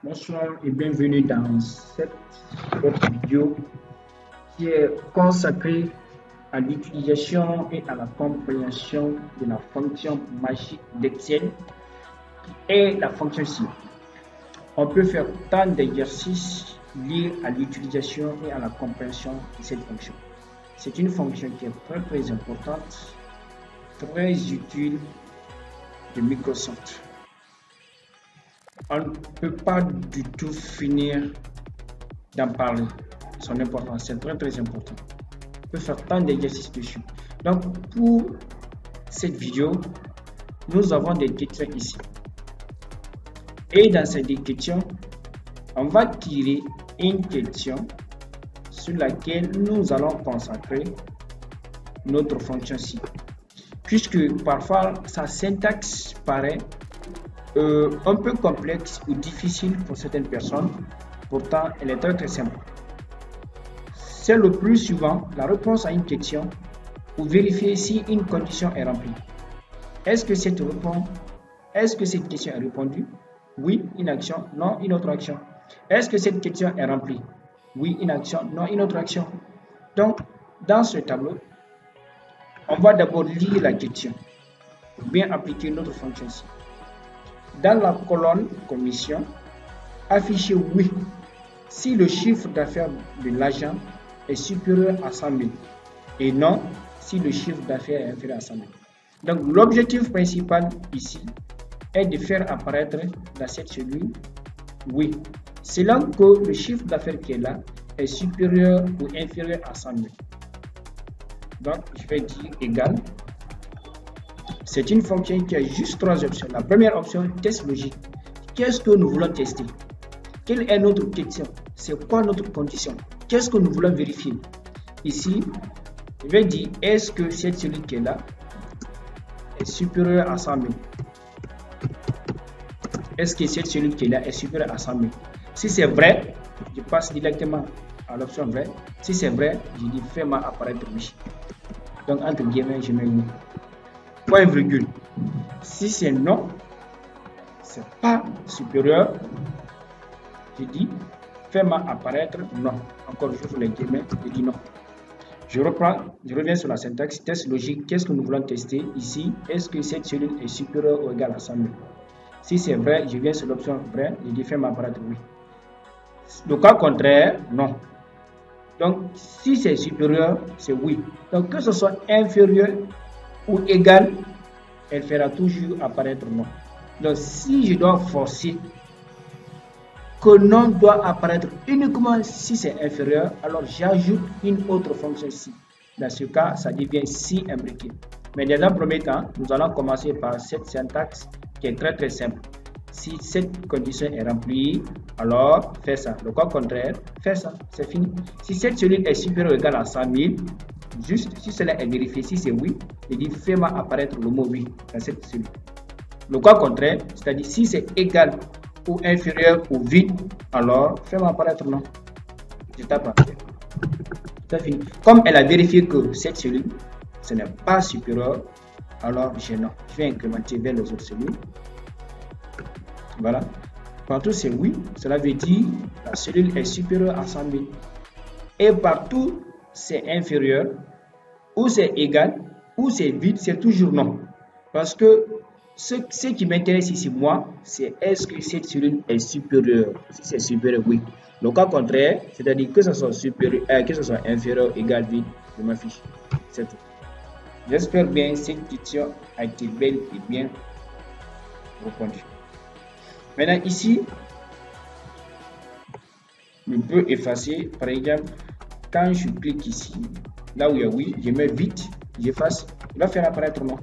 Bonsoir et bienvenue dans cette autre vidéo qui est consacrée à l'utilisation et à la compréhension de la fonction magique d'Excel qui est la fonction cible. On peut faire tant d'exercices liés à l'utilisation et à la compréhension de cette fonction. C'est une fonction qui est très importante, très utile de Microsoft. On ne peut pas du tout finir d'en parler. Son importance, c'est très important. On peut faire tant d'exercices dessus. Donc, pour cette vidéo, nous avons des questions ici. Et dans ces deux questions, on va tirer une question sur laquelle nous allons consacrer notre fonction ci. Puisque parfois, sa syntaxe paraît un peu complexe ou difficile pour certaines personnes, pourtant elle est très simple. C'est le plus souvent la réponse à une question pour vérifier si une condition est remplie. Est-ce que cette question est répondue? Oui, une action, non, une autre action. Est-ce que cette question est remplie? Oui, une action, non, une autre action. Donc, dans ce tableau, on va d'abord lire la question pour bien appliquer notre fonction ci. Dans la colonne commission, affichez oui si le chiffre d'affaires de l'agent est supérieur à 100 000 et non si le chiffre d'affaires est inférieur à 100 000. Donc l'objectif principal ici est de faire apparaître dans cette cellule oui, selon que le chiffre d'affaires qui est là est supérieur ou inférieur à 100 000. Donc je vais dire égal. C'est une fonction qui a juste trois options. La première option, test logique. Qu'est-ce que nous voulons tester? Quelle est notre question? C'est quoi notre condition? Qu'est-ce que nous voulons vérifier? Ici, je vais dire, est-ce que cette cellule qui est là est supérieure à 100 000? Est-ce que cette cellule qui est là est supérieure à 100 000? Si c'est vrai, je passe directement à l'option vrai. Si c'est vrai, je dis fais-moi apparaître oui. Donc, entre guillemets, je mets oui. Point virgule. Si c'est non, c'est pas supérieur, je dis fais-moi apparaître non. Encore j'ouvre les guillemets, je dis non. Je reviens sur la syntaxe, test logique. Qu'est-ce que nous voulons tester ici? Est-ce que cette cellule est supérieure ou égale à 100 000? Si c'est vrai, je viens sur l'option vrai, je dis fais-moi apparaître oui. Le cas contraire, non. Donc si c'est supérieur, c'est oui. Donc que ce soit inférieur ou égal, elle fera toujours apparaître non. Donc si je dois forcer que non doit apparaître uniquement si c'est inférieur, alors j'ajoute une autre fonction ci. Dans ce cas, ça devient si imbriqué. Mais dans un premier temps, nous allons commencer par cette syntaxe qui est très simple. Si cette condition est remplie, alors fais ça. Le cas contraire, fais ça. C'est fini. Si cette cellule est supérieure ou égale à 100 000, juste si cela est vérifié, si c'est oui, je dis fais-moi apparaître le mot oui dans cette cellule. Le cas contraire, c'est-à-dire si c'est égal ou inférieur ou vide, alors fais-moi apparaître non. Je tape après. C'est fini. Comme elle a vérifié que cette cellule, ce n'est pas supérieur, alors j'ai non. Je vais incrémenter vers les autres cellules. Voilà. Partout c'est oui, cela veut dire la cellule est supérieure à 100 000. Et partout c'est inférieur, ou c'est égal, ou c'est vide, c'est toujours non. Parce que ce qui m'intéresse ici, moi, c'est est-ce que cette cellule est supérieure? Si c'est supérieur, oui. Le cas contraire, c'est-à-dire que ce soit supérieur, que ce soit inférieur, égal, vide, je m'en fiche. C'est tout. J'espère bien que cette question a été belle et bien répondue. Maintenant, ici, je peux effacer, par exemple, quand je clique ici, là où il y a oui, je mets vite, j'efface, il va faire apparaître non.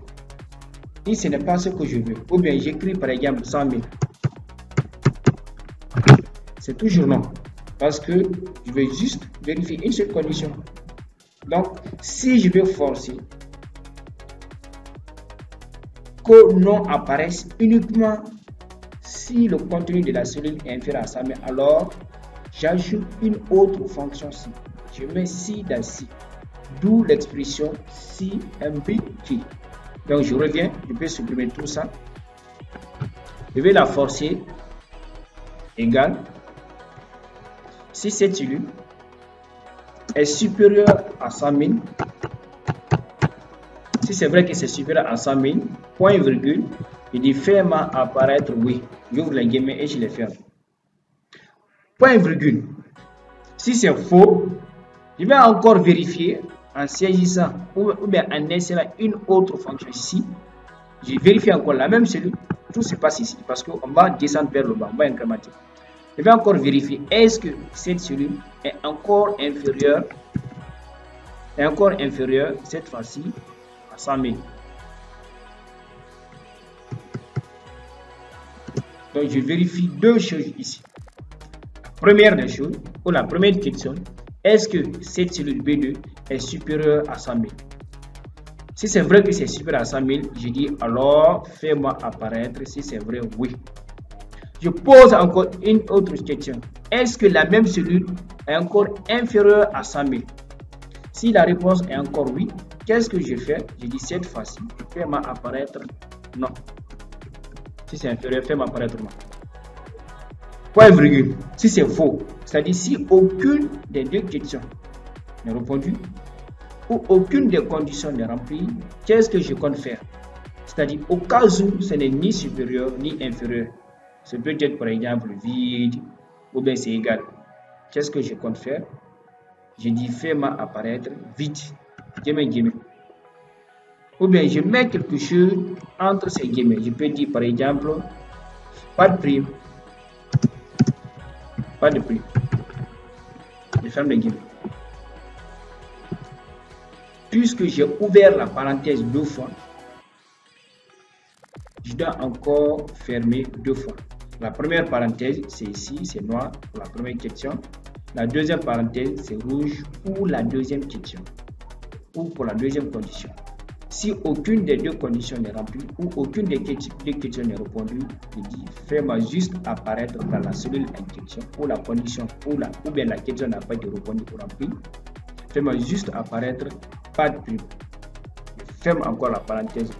Et ce n'est pas ce que je veux. Ou bien j'écris par exemple 100 000. C'est toujours non. Parce que je vais juste vérifier une seule condition. Donc, si je veux forcer que non apparaisse uniquement si le contenu de la cellule est inférieur à 100 000, alors j'ajoute une autre fonction ci. Je mets si dans si. D'où l'expression si imbriqué. Donc je reviens, je peux supprimer tout ça. Je vais la forcer égale, si cette cellule est supérieure à 100 000, si c'est vrai que c'est supérieur à 100 000, point virgule, je dis fais-moi apparaître oui. J'ouvre les guillemets et je les ferme. Point virgule. Si c'est faux, je vais encore vérifier en saisissant ou bien en insérant une autre fonction ici. Je vérifie encore la même cellule. Tout se passe ici parce qu'on va descendre vers le bas, on va incrémenter. Je vais encore vérifier est-ce que cette cellule est encore inférieure cette fois-ci à 100 000. Donc je vérifie deux choses ici. Première des choses, ou la première question, est-ce que cette cellule B2 est supérieure à 100 000? Si c'est vrai que c'est supérieur à 100 000, je dis alors fais-moi apparaître si c'est vrai, oui. Je pose encore une autre question. Est-ce que la même cellule est encore inférieure à 100 000? Si la réponse est encore oui, qu'est-ce que je fais? Je dis cette fois-ci, fais-moi apparaître non. Si c'est inférieur, fais-moi apparaître non. Point virgule. Si c'est faux, c'est-à-dire si aucune des deux questions n'est répondue ou aucune des conditions n'est remplie, qu'est-ce que je compte faire? C'est-à-dire au cas où ce n'est ni supérieur ni inférieur. Ce peut être par exemple vide ou bien c'est égal. Qu'est-ce que je compte faire? Je dis fais-moi apparaître vide. Guillemets. Ou bien je mets quelque chose entre ces guillemets. Je peux dire par exemple pas de prime. Pas de prime. Je ferme les guillemets. Puisque j'ai ouvert la parenthèse deux fois, je dois encore fermer deux fois. La première parenthèse, c'est ici, c'est noir pour la première question. La deuxième parenthèse, c'est rouge pour la deuxième question ou pour la deuxième condition. Si aucune des deux conditions n'est remplie ou aucune des questions n'est répondue, je dis fais-moi juste apparaître dans la cellule en question ou la condition ou bien la question n'a pas été répondue ou remplie. Fais-moi juste apparaître pas de prime. Je ferme encore la parenthèse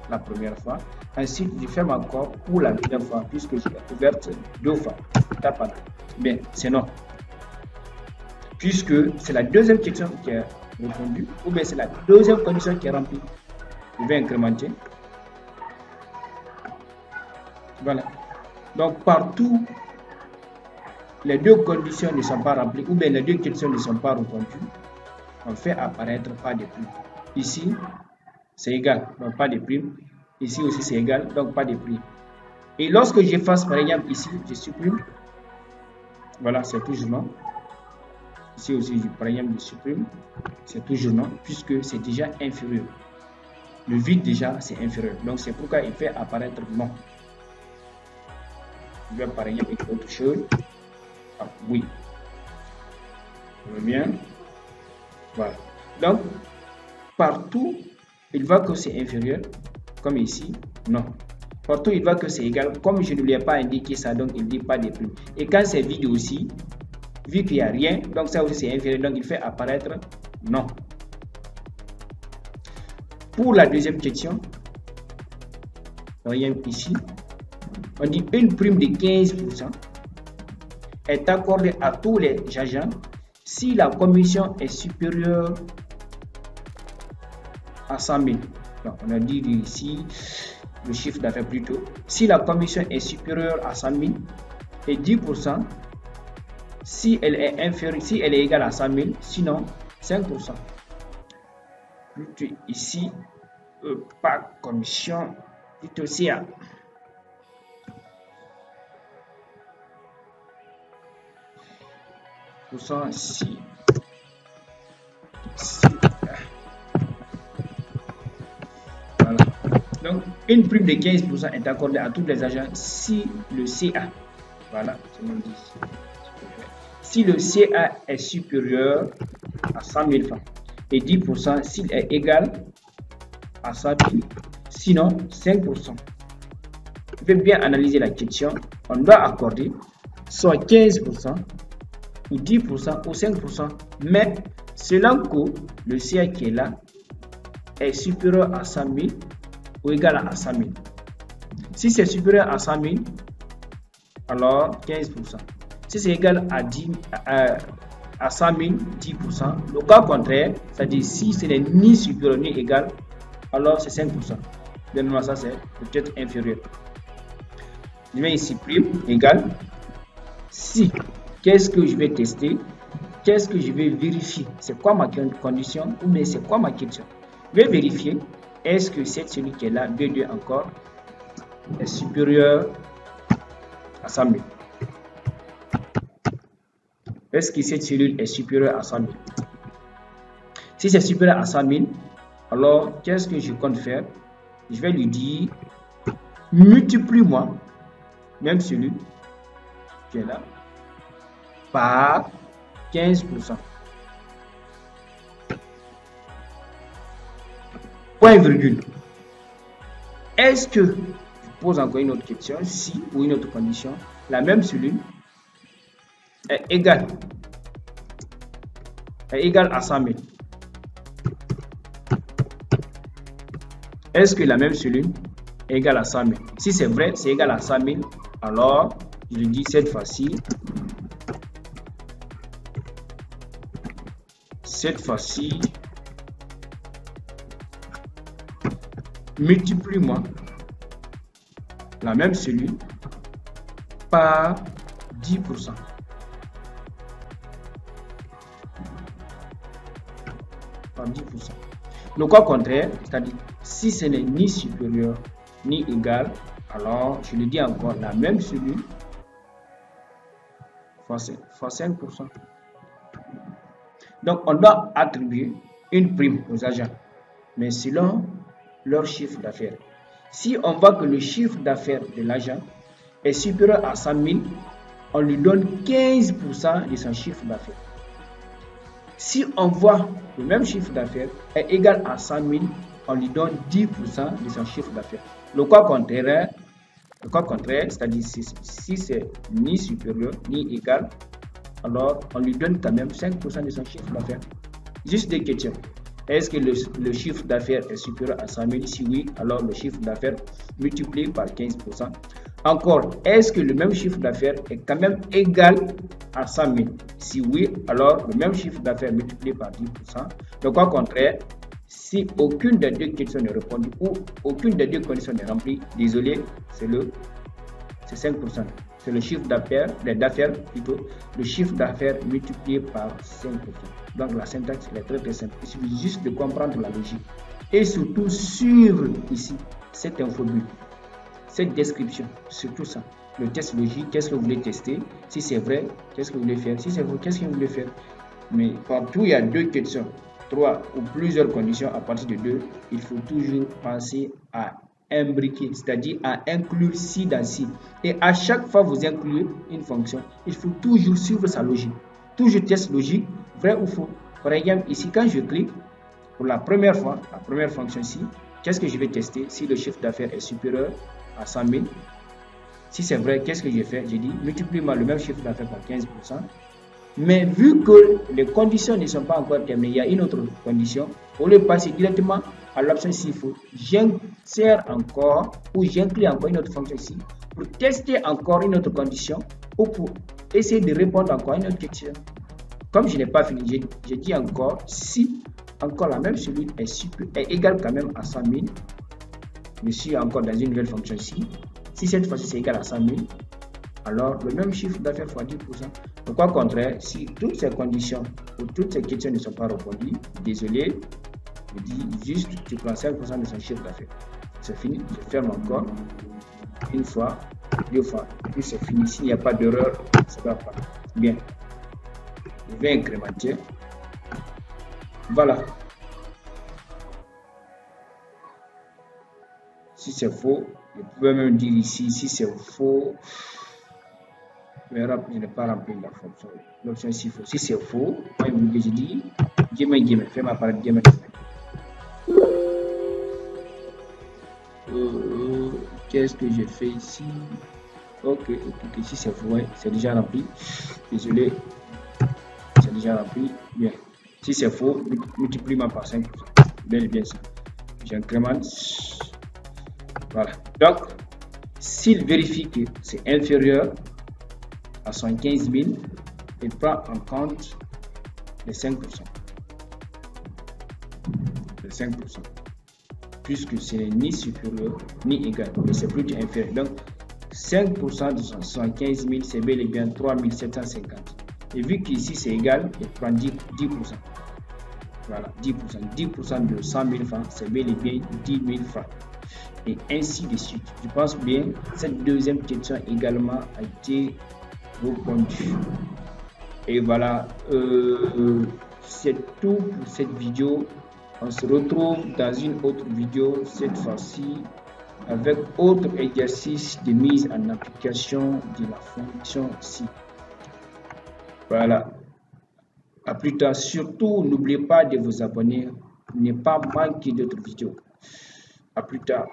la première fois. Ensuite, je ferme encore pour la deuxième fois puisque j'ai ouverte deux fois. Bien, c'est non. Puisque c'est la deuxième question qui est répondue ou bien c'est la deuxième condition qui est remplie. Je vais incrémenter. Voilà. Donc, partout, les deux conditions ne sont pas remplies ou bien les deux questions ne sont pas répondues, on fait apparaître pas de prime. Ici, c'est égal, donc pas de prime. Ici aussi, c'est égal, donc pas de prime. Et lorsque j'efface, par exemple, ici, je supprime. Voilà, c'est toujours non. Ici aussi, par exemple, je supprime. C'est toujours non, puisque c'est déjà inférieur. Le vide, déjà, c'est inférieur. Donc, c'est pourquoi il fait apparaître non. Je vais, par exemple, avec autre chose. Ah, oui. On revient. Voilà. Donc, partout, il voit que c'est inférieur, comme ici, non. Partout, il voit que c'est égal, comme je ne lui ai pas indiqué ça, donc il ne dit pas de prime. Et quand c'est vide aussi, vu qu'il n'y a rien, donc ça aussi c'est inférieur, donc il fait apparaître non. Pour la deuxième question, voyez ici, on dit une prime de 15% est accordée à tous les agents si la commission est supérieure à 100 000. Donc, on a dit ici le chiffre d'affaires plutôt. Si la commission est supérieure à 100 000 et 10%, si elle est inférieure, si elle est égale à 100 000, sinon 5%. Plutôt ici, pas commission, plutôt CA. Si voilà. Donc, une prime de 15% est accordée à tous les agents si le CA, voilà, si le CA est supérieur à 100 000 francs et 10% s'il est égal à 100 000, sinon 5%. Vous pouvez bien analyser la question. On doit accorder soit 15%, ou 10% ou 5%, mais selon que le CA qui est là est supérieur à 100 000 ou égal à 100 000. Si c'est supérieur à 100 000, alors 15%. Si c'est égal à 100 000, 10%. Le cas contraire, c'est-à-dire si ce n'est ni supérieur ni égal, alors c'est 5%. Donne-moi ça, c'est peut-être inférieur. Je mets ici prime égal. Si, qu'est-ce que je vais tester? Qu'est-ce que je vais vérifier? C'est quoi ma condition? Ou bien c'est quoi ma question? Je vais vérifier. Est-ce que cette celui qui est là, B2 encore, est supérieur à 100 000? Est-ce que cette cellule est supérieure à 100 000? Si c'est supérieur à 100 000, alors qu'est-ce que je compte faire? Je vais lui dire, multiplie-moi, même cellule qui est là, par 15%. Point virgule. Est-ce que, je pose encore une autre question, si ou une autre condition, la même cellule est égale à 100 000. Est-ce que la même cellule est égale à 100 000? Si c'est vrai, c'est égal à 100 000, alors je dis cette fois-ci, multiplie-moi la même cellule par 10%. Par 10%. Le cas contraire, c'est-à-dire si ce n'est ni supérieur ni égal, alors je le dis encore, la même cellule fois 5%. Donc on doit attribuer une prime aux agents, mais selon leur chiffre d'affaires. Si on voit que le chiffre d'affaires de l'agent est supérieur à 100 000, on lui donne 15% de son chiffre d'affaires. Si on voit que le même chiffre d'affaires est égal à 100 000, on lui donne 10% de son chiffre d'affaires. Le cas contraire, c'est-à-dire si c'est ni supérieur ni égal, alors on lui donne quand même 5% de son chiffre d'affaires. Juste des questions. Est-ce que le chiffre d'affaires est supérieur à 100 000? Si oui, alors le chiffre d'affaires multiplié par 15%. Encore, est-ce que le même chiffre d'affaires est quand même égal à 100 000? Si oui, alors le même chiffre d'affaires multiplié par 10%. Le cas contraire, si aucune des deux questions n'est répondue ou aucune des deux conditions n'est remplie, désolé, c'est 5%. C'est le chiffre d'affaires plutôt, le chiffre d'affaires multiplié par 5%. Donc la syntaxe est très simple. Il suffit juste de comprendre la logique et surtout suivre ici cette infobulle, cette description, surtout ça. Le test logique, qu'est-ce que vous voulez tester? Si c'est vrai, qu'est-ce que vous voulez faire? Si c'est vrai, qu'est-ce que vous voulez faire? Mais partout il y a deux questions, 3 ou plusieurs conditions à partir de 2, il faut toujours penser à imbriquer, c'est-à-dire à inclure ci dans ci. Et à chaque fois vous incluez une fonction, il faut toujours suivre sa logique. Toujours test logique, vrai ou faux. Par exemple, ici, quand je clique pour la première fois, la première fonction ici, qu'est-ce que je vais tester? Si le chiffre d'affaires est supérieur à 100 000. Si c'est vrai, qu'est-ce que je fais? J'ai dit, multiplie-moi le même chiffre d'affaires par 15%. Mais vu que les conditions ne sont pas encore terminées, il y a une autre condition. Au lieu de passer directement à l'option s'il faut, j'insère encore ou j'inclus encore une autre fonction ici pour tester encore une autre condition ou pour essayer de répondre encore à une autre question. Comme je n'ai pas fini, j'ai dit encore si encore la même cellule est égale quand même à 100 000. Je suis encore dans une nouvelle fonction ici. Si cette fois-ci c'est égal à 100 000, alors le même chiffre d'affaires fois 10%. Au cas contraire, si toutes ces conditions ou toutes ces questions ne sont pas répondues, désolé, je dis juste tu prends 5% de son chiffre d'affaires. C'est fini, je ferme encore une fois, deux fois, puis c'est fini. S'il n'y a pas d'erreur, ça va pas. Bien. Je vais incrémenter. Voilà. Si c'est faux, je peux même dire ici, si c'est faux, je n'ai pas rempli la fonction. L'option ici, faux. Si c'est faux, moi, je dis, fais ma parade, qu'est-ce que je fais ici? Ok, si c'est faux, ouais, c'est déjà rempli. Désolé, c'est déjà rempli. Bien. Si c'est faux, multiplie-moi par 5%. Bien ça. J'incrémente. Voilà. Donc, s'il vérifie que c'est inférieur, à 75 000, il prend en compte les 5%. Les 5%. Puisque ce n'est ni supérieur ni égal, mais c'est plutôt inférieur. Donc, 5% de 75 000, c'est bel et bien 3 750. Et vu qu'ici c'est égal, il prend 10%. Voilà, 10%. 10% de 100 000 francs, c'est bel et bien 10 000 francs. Et ainsi de suite. Je pense bien, cette deuxième question également a été répondue. Et voilà, c'est tout pour cette vidéo. On se retrouve dans une autre vidéo, cette fois-ci, avec autre exercice de mise en application de la fonction si. Voilà. À plus tard. Surtout, n'oubliez pas de vous abonner pour ne pas manquer d'autres vidéos. À plus tard.